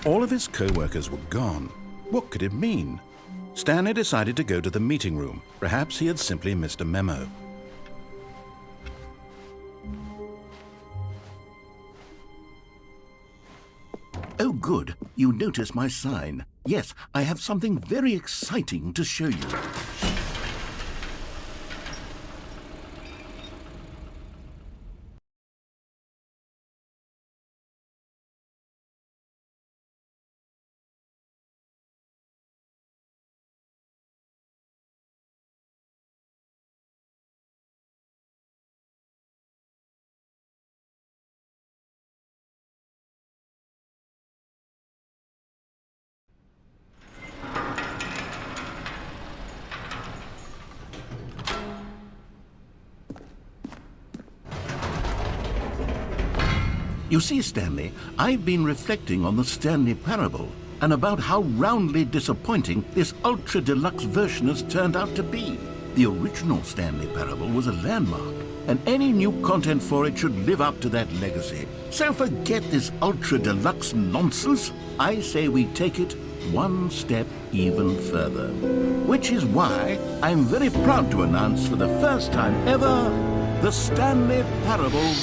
All of his co-workers were gone. What could it mean? Stanley decided to go to the meeting room. Perhaps he had simply missed a memo. Oh, good. You notice my sign. Yes, I have something very exciting to show you. You see, Stanley, I've been reflecting on the Stanley parable and about how roundly disappointing this ultra deluxe version has turned out to be. The original Stanley parable was a landmark, and any new content for it should live up to that legacy. So forget this ultra deluxe nonsense. I say we take it one step even further. Which is why I'm very proud to announce for the first time ever, the Stanley Parable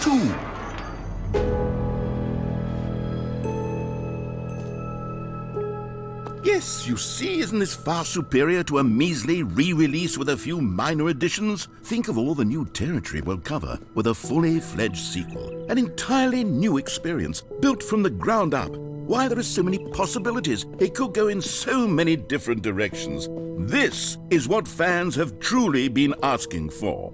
2. Yes, you see, isn't this far superior to a measly re-release with a few minor additions? Think of all the new territory we'll cover with a fully fledged sequel. An entirely new experience, built from the ground up. Why, there are so many possibilities. It could go in so many different directions. This is what fans have truly been asking for.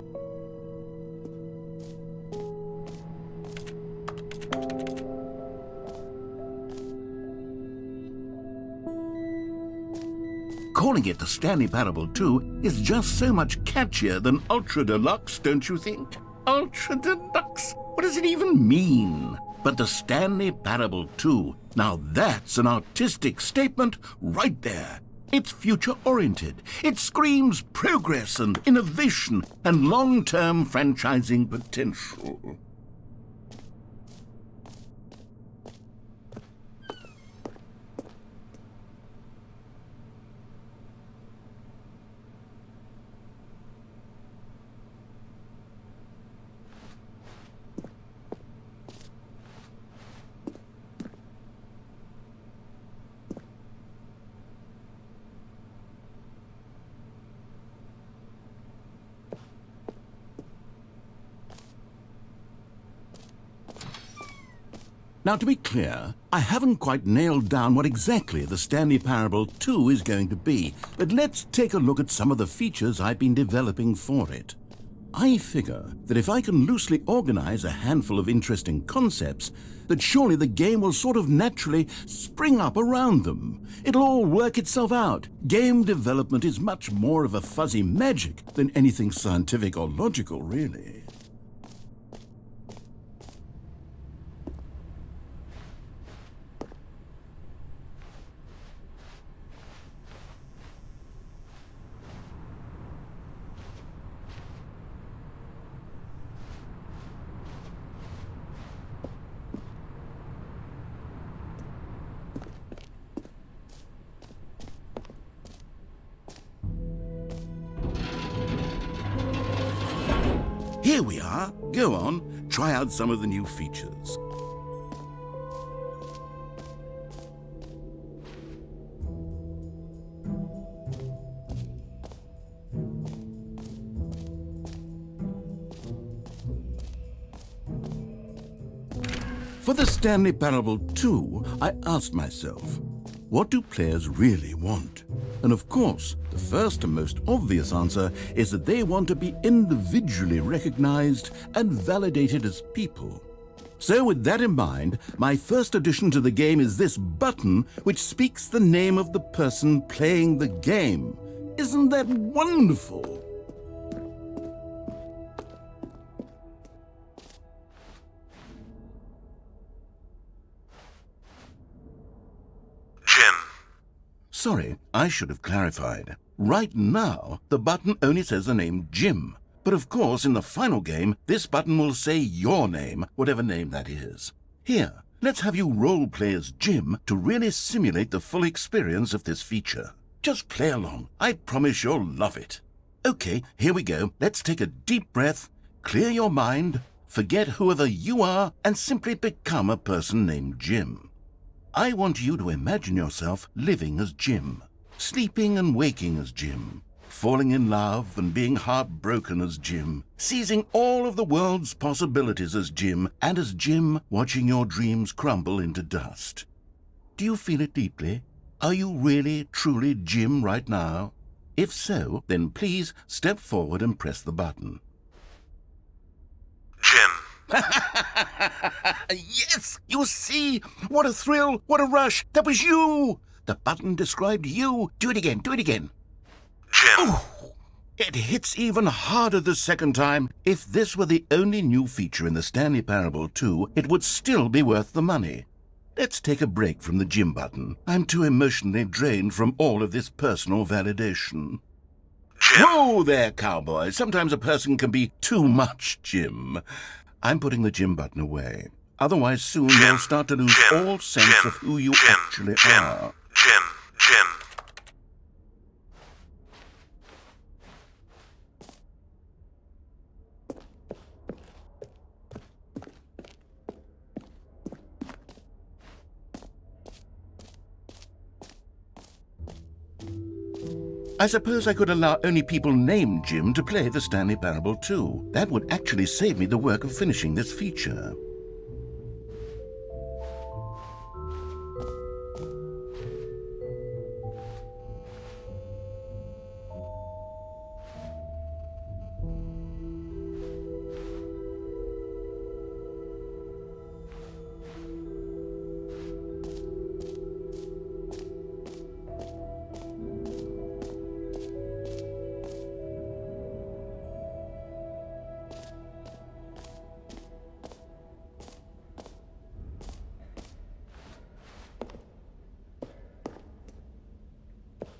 Calling it the Stanley Parable 2 is just so much catchier than Ultra Deluxe, don't you think? Ultra Deluxe? What does it even mean? But the Stanley Parable 2, now that's an artistic statement right there. It's future-oriented. It screams progress and innovation and long-term franchising potential. Now, to be clear, I haven't quite nailed down what exactly the Stanley Parable 2 is going to be, but let's take a look at some of the features I've been developing for it. I figure that if I can loosely organize a handful of interesting concepts, that surely the game will sort of naturally spring up around them. It'll all work itself out. Game development is much more of a fuzzy magic than anything scientific or logical, really. Here we are. Go on, try out some of the new features. For the Stanley Parable 2, I asked myself, what do players really want? And of course, the first and most obvious answer is that they want to be individually recognized and validated as people. So with that in mind, my first addition to the game is this button which speaks the name of the person playing the game. Isn't that wonderful? Jim. Sorry, I should have clarified. Right now, the button only says the name Jim. But of course, in the final game, this button will say your name, whatever name that is. Here, let's have you role-play as Jim to really simulate the full experience of this feature. Just play along. I promise you'll love it. Okay, here we go. Let's take a deep breath, clear your mind, forget whoever you are, and simply become a person named Jim. I want you to imagine yourself living as Jim, sleeping and waking as Jim, falling in love and being heartbroken as Jim, seizing all of the world's possibilities as Jim, and as Jim watching your dreams crumble into dust. Do you feel it deeply? Are you really, truly Jim right now? If so, then please step forward and press the button. Jim. Yes! You see? What a thrill! What a rush! That was you! The button described you. Do it again. Do it again. Jim. Oh, it hits even harder the second time. If this were the only new feature in the Stanley Parable 2, it would still be worth the money. Let's take a break from the Jim button. I'm too emotionally drained from all of this personal validation. Jim. Whoa there, cowboy. Sometimes a person can be too much Jim. I'm putting the Jim button away. Otherwise, soon you'll start to lose all sense of who you actually are. Jim. I suppose I could allow only people named Jim to play the Stanley Parable 2. That would actually save me the work of finishing this feature.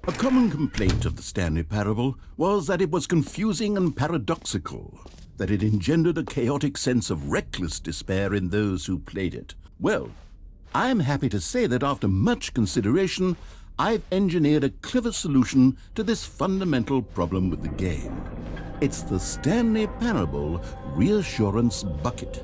A common complaint of the Stanley Parable was that it was confusing and paradoxical, that it engendered a chaotic sense of reckless despair in those who played it. Well, I'm happy to say that after much consideration, I've engineered a clever solution to this fundamental problem with the game. It's the Stanley Parable Reassurance Bucket.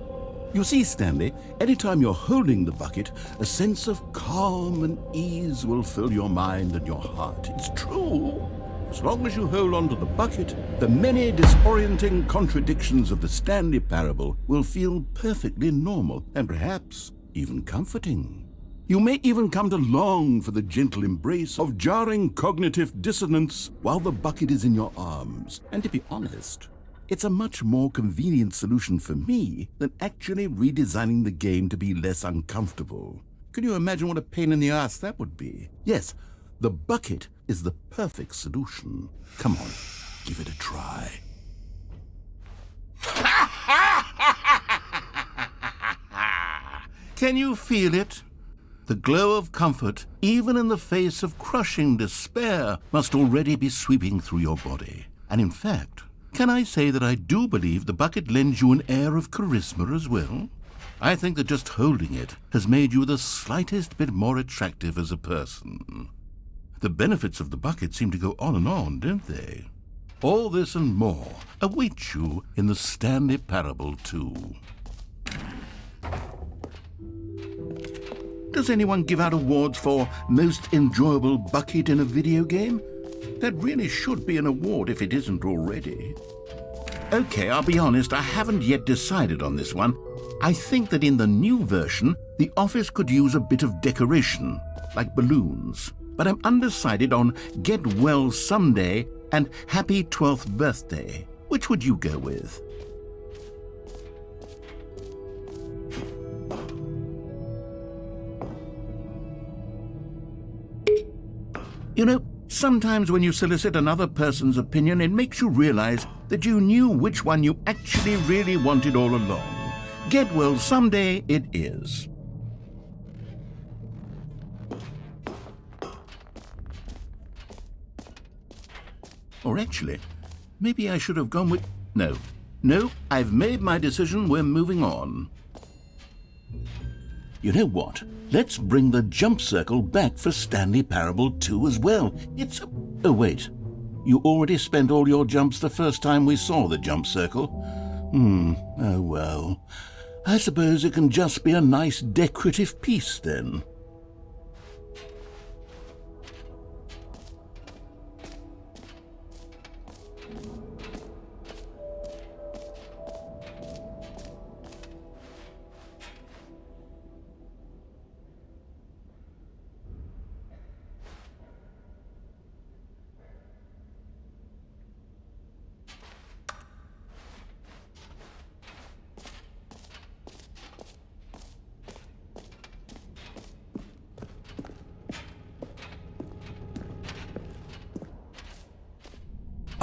You see, Stanley, anytime you're holding the bucket, a sense of calm and ease will fill your mind and your heart. It's true. As long as you hold on to the bucket, the many disorienting contradictions of the Stanley Parable will feel perfectly normal and perhaps even comforting. You may even come to long for the gentle embrace of jarring cognitive dissonance while the bucket is in your arms. And to be honest, it's a much more convenient solution for me than actually redesigning the game to be less uncomfortable. Can you imagine what a pain in the ass that would be? Yes, the bucket is the perfect solution. Come on, give it a try. Can you feel it? The glow of comfort, even in the face of crushing despair, must already be sweeping through your body. And in fact, can I say that I do believe the bucket lends you an air of charisma as well? I think that just holding it has made you the slightest bit more attractive as a person. The benefits of the bucket seem to go on, don't they? All this and more await you in the Stanley Parable 2. Does anyone give out awards for most enjoyable bucket in a video game? That really should be an award if it isn't already. Okay, I'll be honest, I haven't yet decided on this one. I think that in the new version, the office could use a bit of decoration, like balloons. But I'm undecided on Get Well Someday and Happy 12th Birthday. Which would you go with? You know, sometimes when you solicit another person's opinion, it makes you realize that you knew which one you actually really wanted all along. Get Well Someday it is. Or actually, maybe I should have gone with... No, I've made my decision. We're moving on. You know what? Let's bring the jump circle back for Stanley Parable 2 as well. Oh, wait. You already spent all your jumps the first time we saw the jump circle? Oh well. I suppose it can just be a nice decorative piece then.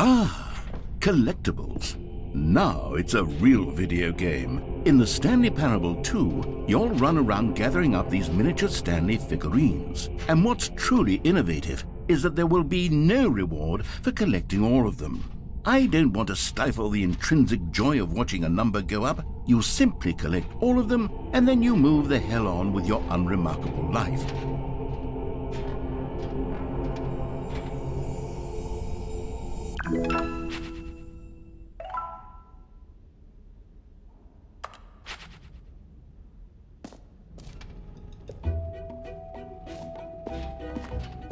Ah, collectibles. Now it's a real video game. In the Stanley Parable 2, you'll run around gathering up these miniature Stanley figurines. And what's truly innovative is that there will be no reward for collecting all of them. I don't want to stifle the intrinsic joy of watching a number go up. You simply collect all of them, and then you move the hell on with your unremarkable life.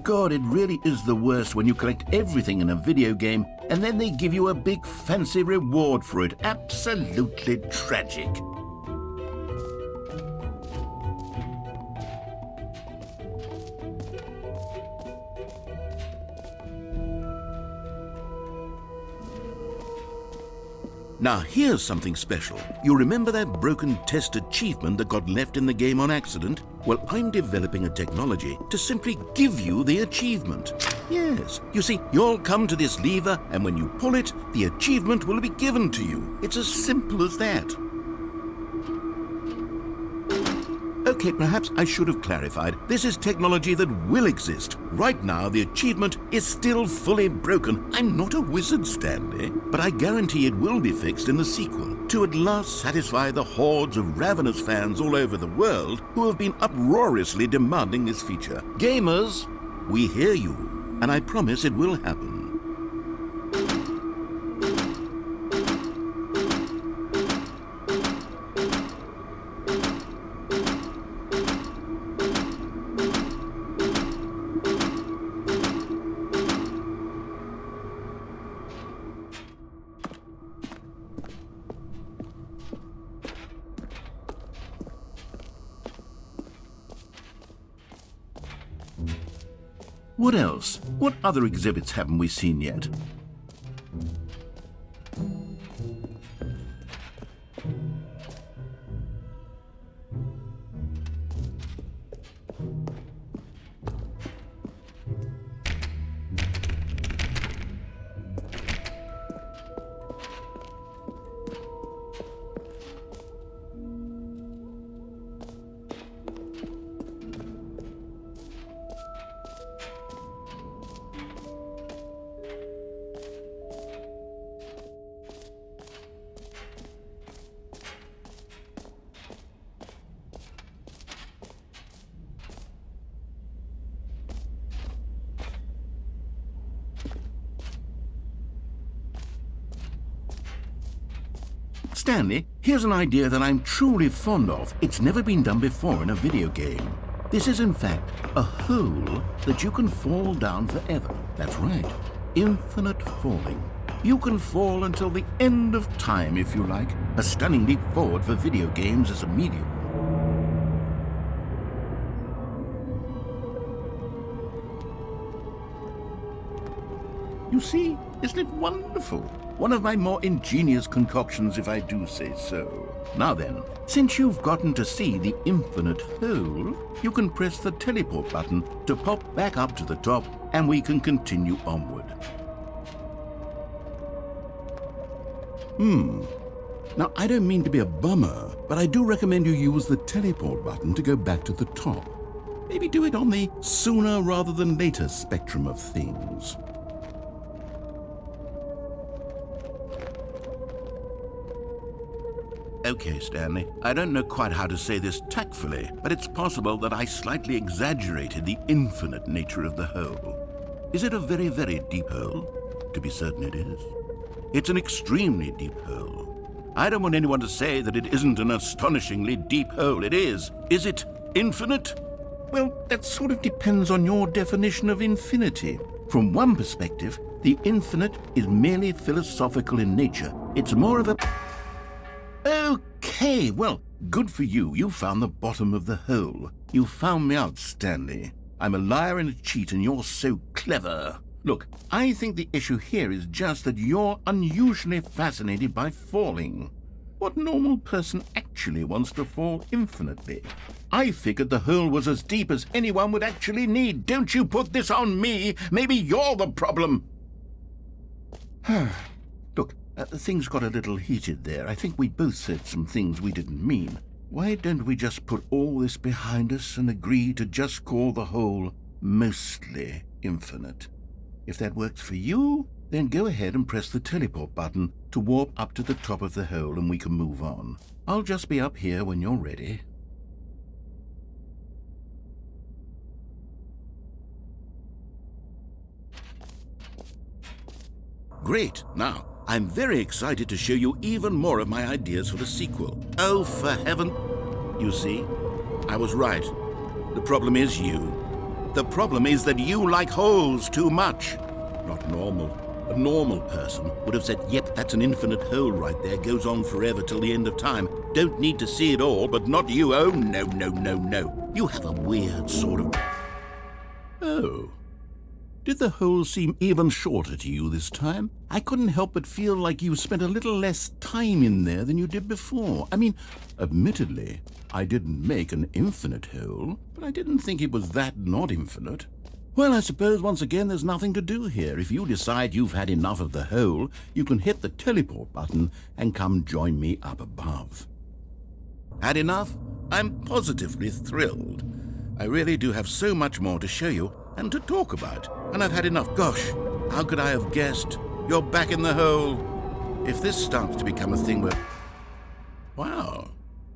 God, it really is the worst when you collect everything in a video game and then they give you a big fancy reward for it. Absolutely tragic. Now here's something special. You remember that broken test achievement that got left in the game on accident? Well, I'm developing a technology to simply give you the achievement. Yes, you see, you'll come to this lever and when you pull it, the achievement will be given to you. It's as simple as that. Okay, perhaps I should have clarified. This is technology that will exist. Right now, the achievement is still fully broken. I'm not a wizard, Stanley, but I guarantee it will be fixed in the sequel to at last satisfy the hordes of ravenous fans all over the world who have been uproariously demanding this feature. Gamers, we hear you, and I promise it will happen. What else? What other exhibits haven't we seen yet? Stanley, here's an idea that I'm truly fond of. It's never been done before in a video game. This is in fact a hole that you can fall down forever. That's right, infinite falling. You can fall until the end of time if you like. A stunning leap forward for video games as a medium. You see, isn't it wonderful? One of my more ingenious concoctions, if I do say so. Now then, since you've gotten to see the infinite hole, you can press the teleport button to pop back up to the top, and we can continue onward. Now, I don't mean to be a bummer, but I do recommend you use the teleport button to go back to the top. Maybe do it on the sooner rather than later spectrum of things. Okay, Stanley, I don't know quite how to say this tactfully, but it's possible that I slightly exaggerated the infinite nature of the hole. Is it a very, very deep hole? To be certain it is. It's an extremely deep hole. I don't want anyone to say that it isn't an astonishingly deep hole. It is. Is it infinite? Well, that sort of depends on your definition of infinity. From one perspective, the infinite is merely philosophical in nature. It's more of a... Okay, well, good for you. You found the bottom of the hole. You found me out, Stanley. I'm a liar and a cheat, and you're so clever. Look, I think the issue here is just that you're unusually fascinated by falling. What normal person actually wants to fall infinitely? I figured the hole was as deep as anyone would actually need. Don't you put this on me. Maybe you're the problem. Look, things got a little heated there. I think we both said some things we didn't mean. Why don't we just put all this behind us and agree to just call the hole mostly infinite? If that works for you, then go ahead and press the teleport button to warp up to the top of the hole and we can move on. I'll just be up here when you're ready. Great. Now, I'm very excited to show you even more of my ideas for the sequel. Oh, for heaven... You see, I was right. The problem is you. The problem is that you like holes too much. Not normal. A normal person would have said, yep, that's an infinite hole right there, goes on forever till the end of time. Don't need to see it all, but not you. Oh, no, no, no, no. You have a weird sort of... Oh. Did the hole seem even shorter to you this time? I couldn't help but feel like you spent a little less time in there than you did before. I mean, admittedly, I didn't make an infinite hole, but I didn't think it was that not infinite. Well, I suppose once again there's nothing to do here. If you decide you've had enough of the hole, you can hit the teleport button and come join me up above. Had enough? I'm positively thrilled. I really do have so much more to show you and to talk about. And I've had enough. Gosh, how could I have guessed? You're back in the hole. If this starts to become a thing where... Wow.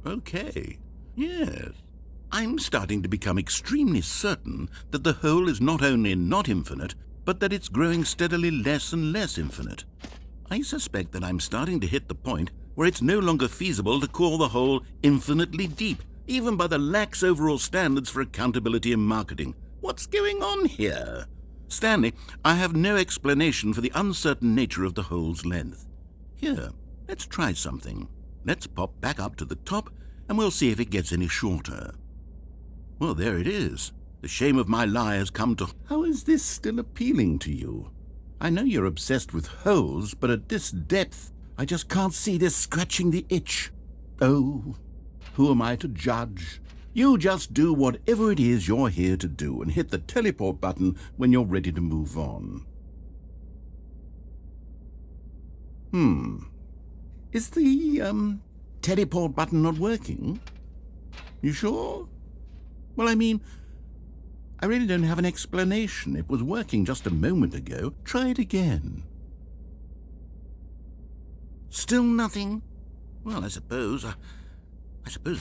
Okay. Yes. I'm starting to become extremely certain that the hole is not only not infinite, but that it's growing steadily less and less infinite. I suspect that I'm starting to hit the point where it's no longer feasible to call the hole infinitely deep, even by the lax overall standards for accountability and marketing. What's going on here? Stanley, I have no explanation for the uncertain nature of the hole's length. Here, let's try something. Let's pop back up to the top, and we'll see if it gets any shorter. Well, there it is. The shame of my lie has come to... How is this still appealing to you? I know you're obsessed with holes, but at this depth, I just can't see this scratching the itch. Oh, who am I to judge? You just do whatever it is you're here to do and hit the teleport button when you're ready to move on. Is the, teleport button not working? You sure? Well, I mean, I really don't have an explanation. It was working just a moment ago. Try it again. Still nothing? Well, I suppose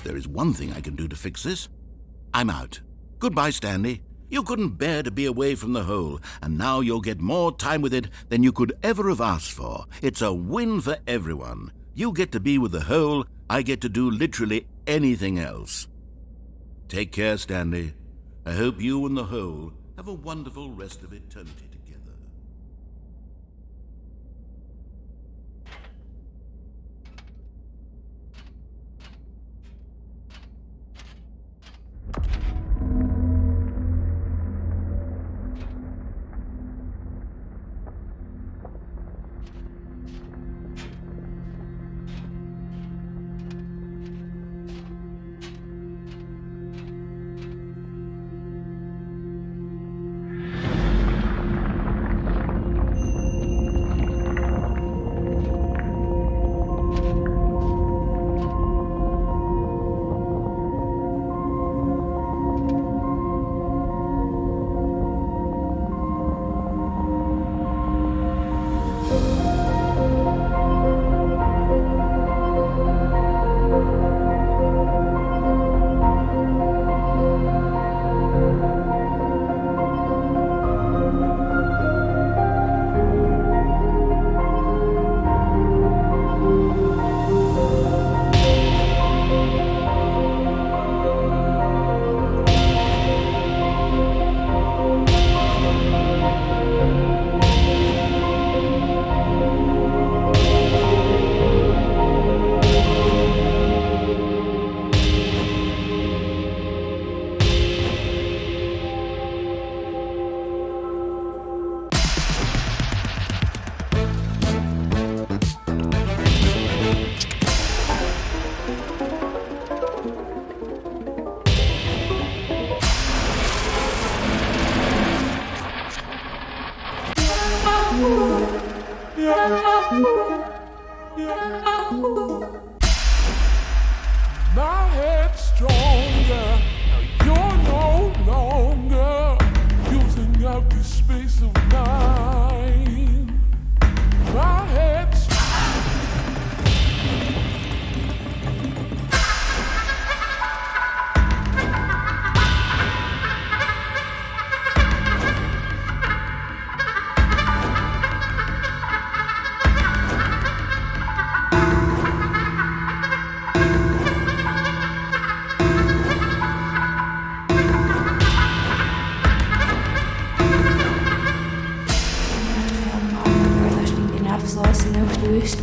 there is one thing I can do to fix this. I'm out. Goodbye, Stanley. You couldn't bear to be away from the hole, and now you'll get more time with it than you could ever have asked for. It's a win for everyone. You get to be with the hole, I get to do literally anything else. Take care, Stanley. I hope you and the hole have a wonderful rest of eternity together.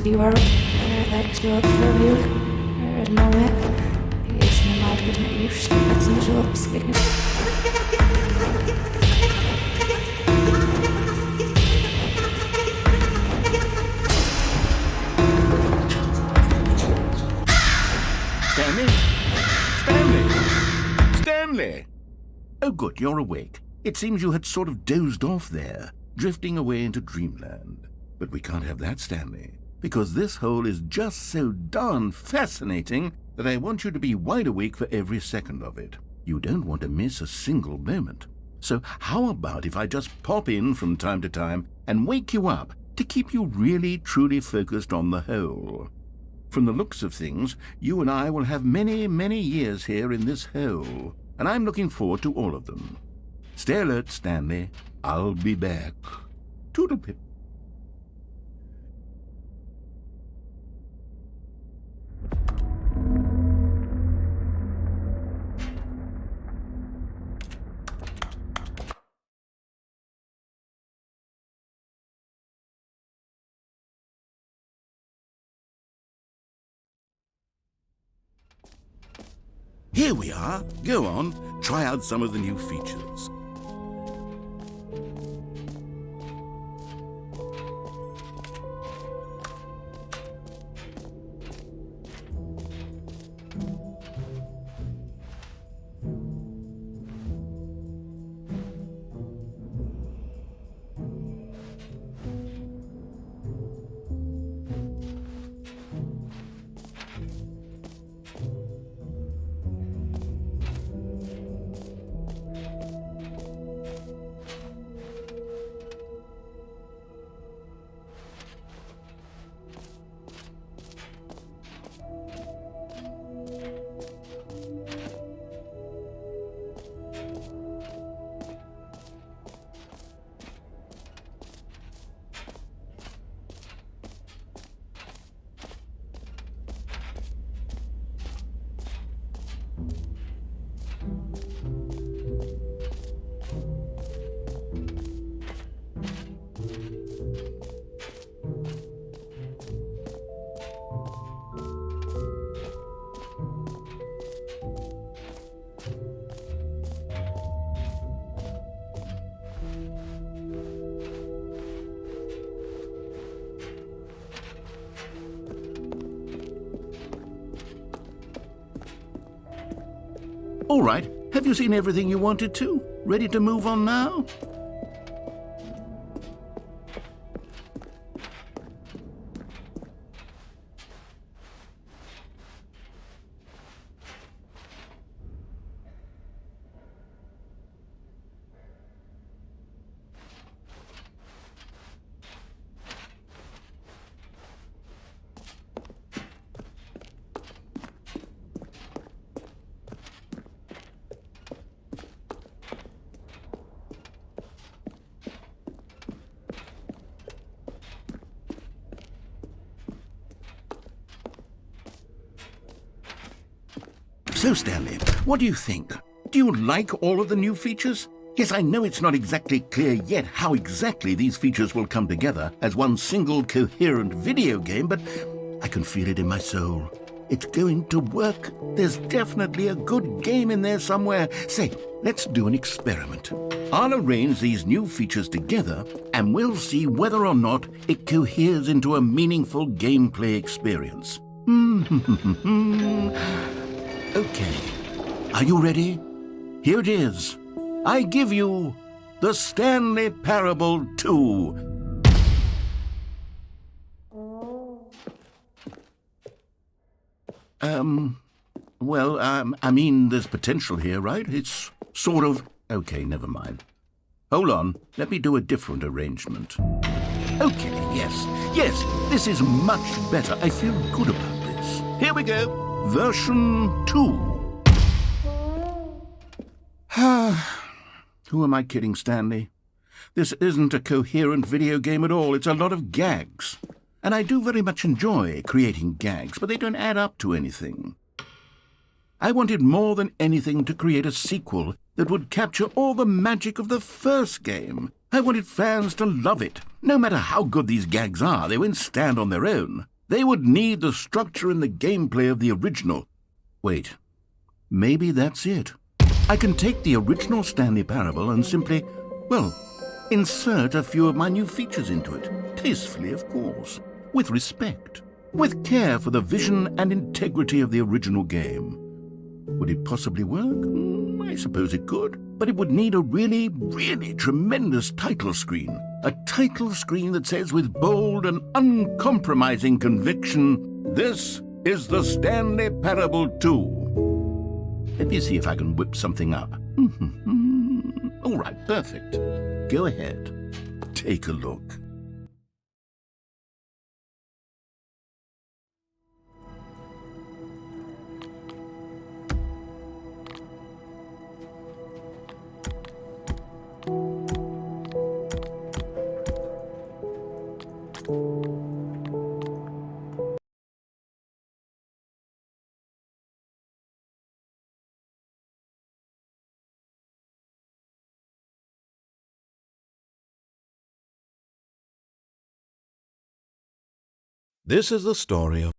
die waar dat zo verwiel. Nou, die is normaal met mijn eerste met zijn zo opschikken. Stanley? Stanley? Stanley! Oh, good, you're awake. It seems you had sort of dozed off there, drifting away into dreamland. But we can't have that, Stanley, because this hole is just so darn fascinating that I want you to be wide awake for every second of it. You don't want to miss a single moment. So how about if I just pop in from time to time and wake you up to keep you really, truly focused on the hole? From the looks of things, you and I will have many, many years here in this hole, and I'm looking forward to all of them. Stay alert, Stanley. I'll be back. Toodlepip. Here we are. Go on, try out some of the new features. All right, have you seen everything you wanted to? Ready to move on now? So, Stanley, what do you think? Do you like all of the new features? Yes, I know it's not exactly clear yet how exactly these features will come together as one single coherent video game, but I can feel it in my soul. It's going to work. There's definitely a good game in there somewhere. Say, let's do an experiment. I'll arrange these new features together, and we'll see whether or not it coheres into a meaningful gameplay experience. Okay, are you ready? Here it is. I give you the Stanley Parable 2. I mean, there's potential here, right? It's sort of... Okay, never mind. Hold on, let me do a different arrangement. Okay, yes, this is much better. I feel good about this. Here we go. Version 2. Who am I kidding, Stanley? This isn't a coherent video game at all. It's a lot of gags. And I do very much enjoy creating gags, but they don't add up to anything. I wanted more than anything to create a sequel that would capture all the magic of the first game. I wanted fans to love it. No matter how good these gags are, they won't stand on their own. They would need the structure and the gameplay of the original. Wait, maybe that's it. I can take the original Stanley Parable and simply, well, insert a few of my new features into it. Tastefully, of course. With respect. With care for the vision and integrity of the original game. Would it possibly work? I suppose it could. But it would need a really, really tremendous title screen. A title screen that says with bold and uncompromising conviction, "This is the Stanley Parable 2. Let me see if I can whip something up. All right, perfect. Go ahead. Take a look. This is the story of